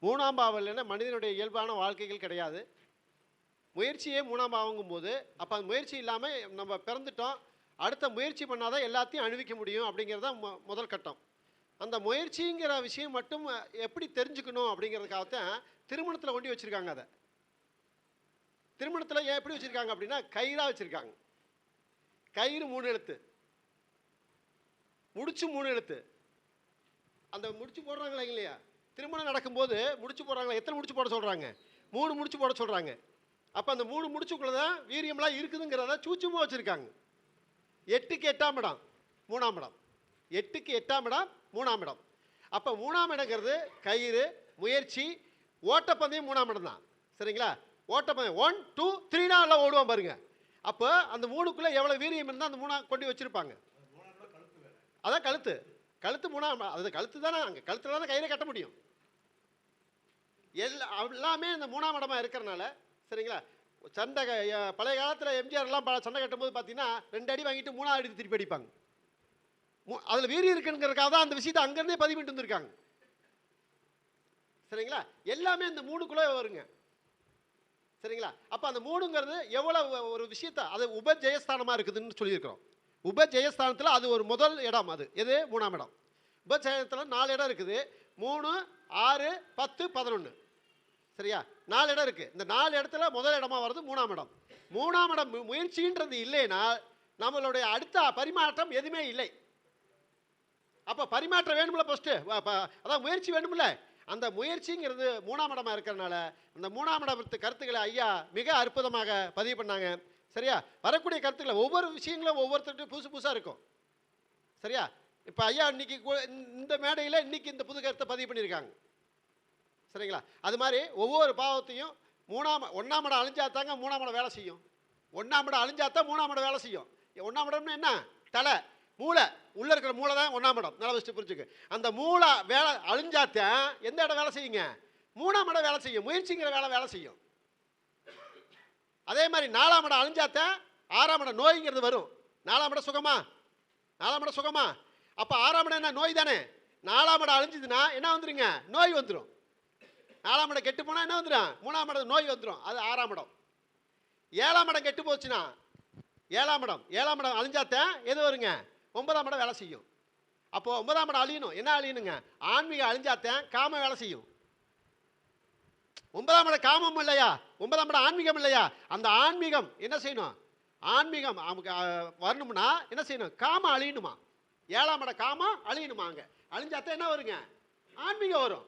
மூணாம் பாவம் இல்லைன்னா மனிதனுடைய இயல்பான வாழ்க்கைகள் கிடையாது. முயற்சியே மூணாம் பாவங்கும் போது அப்போ அந்த முயற்சி இல்லாமல் நம்ம பிறந்துட்டோம், அடுத்த முயற்சி பண்ணாதான் எல்லாத்தையும் அணிவிக்க முடியும் அப்படிங்கிறது தான் முதல் கட்டம். அந்த முயற்சிங்கிற விஷயம் மட்டும் எப்படி தெரிஞ்சுக்கணும் அப்படிங்கிறதுக்காகத்தான் திருமணத்தில் கொண்டு வச்சுருக்காங்க. அதை திருமணத்தில் ஏன் எப்படி வச்சுருக்காங்க அப்படின்னா கயிறாக வச்சுருக்காங்க. கயிறு 3 எழுத்து, முடிச்சு 3 எழுத்து. அந்த முடிச்சு போடுறாங்களா இல்லையா, திருமணம் நடக்கும்போது முடிச்சு போடுறாங்களா, எத்தனை முடிச்சு போட சொல்கிறாங்க? 3 முடிச்சு போட சொல்கிறாங்க. அப்போ அந்த 3 முடிச்சுக்குள்ளே தான் வீரியம்லாம் இருக்குதுங்கிறத சூட்சமாக வச்சுருக்காங்க. 8க்கு 8ஆம் இடம் 3ஆம் இடம், 8க்கு 8ஆம் இடம் 3ஆம் இடம். அப்போ 3ஆம் இடங்கிறது கயிறு, முயற்சி, ஓட்டப்பந்தயம் 3ஆம் இடம் தான். சரிங்களா? ஓட்டப்பந்தயம் 1 2 3 எல்லாம் ஓடுவான் பாருங்க. அப்போ அந்த 3க்குள்ளே எவ்வளோ வீரியம் இருந்தால் அந்த 3 கொண்டு வச்சுருப்பாங்க. அதான் கழுத்து. கழுத்து 3ஆம், அது கழுத்து தானே, அங்கே கழுத்தில் தானே கயிறை கட்ட முடியும். எல்லாமே இந்த 3ஆம் இடமா இருக்கிறனால. சரிங்களா? சண்டை பழைய காலத்தில் எம்ஜிஆர்லாம் சண்டை கட்டும்போது பார்த்தீங்கன்னா 2 அடி வாங்கிட்டு 3ஆவது அடி திருப்பி அடிப்பாங்க. அதில் வீரி இருக்குங்கிறதுக்காக தான் அந்த விஷயத்தை அங்கேருந்தே பதிவு பண்ணிட்டு வந்திருக்காங்க. சரிங்களா? எல்லாமே இந்த 3க்குள்ளே வருங்க. சரிங்களா? அப்போ அந்த 3ங்கிறது எவ்வளோ ஒரு விஷயத்தை அது உபஜெயஸ்தானமாக இருக்குதுன்னு சொல்லியிருக்கிறோம். உபஜெயஸ்தானத்தில் அது ஒரு முதல் இடம். அது எது? 3ஆம் இடம். உபஜெயத்தில் 4 இடம் இருக்குது. 3 6 10 11. சரியா? 4 இடம் இருக்குது. இந்த 4 இடத்துல முதல் இடமா வருது 3ஆம் இடம். 3ஆம் இடம் முயற்சின்றது இல்லைன்னா நம்மளுடைய அடுத்த பரிமாற்றம் எதுவுமே இல்லை. அப்போ பரிமாற்றம் வேணும்ல, ஃபஸ்ட்டு அதான் முயற்சி வேணும்ல. அந்த முயற்சிங்கிறது 3ஆம் இடமா இருக்கிறனால அந்த 3ஆம் இடத்து கருத்துக்களை ஐயா மிக அற்புதமாக பதிவு பண்ணாங்க. சரியா? வரக்கூடிய கருத்துக்களை ஒவ்வொரு விஷயங்களும் ஒவ்வொருத்தருக்கும் புதுசு புதுசாக இருக்கும். சரியா? இப்போ ஐயா இன்னைக்கு இந்த மேடையில் இன்னைக்கு இந்த புது கருத்தை பதிவு பண்ணியிருக்காங்க. சரிங்களா? அது மாதிரி ஒவ்வொரு பாவத்தையும் 1ஆம் இடம் அழிஞ்சாத்தாங்க 3ஆம் இடம் வேலை செய்யும். 1ஆம் இடம் அழிஞ்சாத்தான் 3ஆம் இடம் வேலை செய்யும். 1ஆம் இடம்னு என்ன? தலை, மூளை, உள்ளே இருக்கிற மூளை தான் 1ஆம் இடம். நல்லா வச்சுட்டு புரிஞ்சுக்கு. அந்த மூளை வேலை அழிஞ்சாத்தான் எந்த இடம் வேலை செய்யுங்க? 3ஆம் இடம் வேலை செய்யும். முயற்சிங்கிற வேலை செய்யும். அதே மாதிரி 4ஆம் இடம் அழிஞ்சாத்தான் 6ஆம் இடம் நோய்ங்கிறது வரும். 4ஆம் இடம் சுகமா? 4ஆம் இடம் சுகமா? அப்போ 6ஆம் இடம் என்ன? நோய் தானே. 4ஆம் இடம் அழிஞ்சுதுன்னா என்ன வந்துருங்க? நோய் வந்துடும். 4ஆம் இடம் கெட்டு போனால் என்ன வந்துடும்? 3ஆம் இடம் நோய் வந்துடும். அது 6ஆம் இடம். 7ஆம் இடம் கெட்டு போச்சுன்னா 7ஆம் இடம் அழிஞ்சாத்தான் எது வருங்க? 9ஆம் இடம் வேலை செய்யும். அப்போ 9ஆம் இடம் அழியணும். என்ன அழியணுங்க? ஆன்மீகம் அழிஞ்சாத்தான் காம வேலை செய்யும். 9ஆம் இடம் காமம் இல்லையா? 9ஆம் இடம் ஆன்மீகம் இல்லையா? அந்த ஆன்மீகம் என்ன செய்யணும்? ஆன்மீகம் வரணும்னா என்ன செய்யணும்? காமம் அழியணுமா? 7ஆம் இடம் காமம் அழியணுமா? அங்கே அழிஞ்சாத்தான் என்ன வருங்க? ஆன்மீகம் வரும்.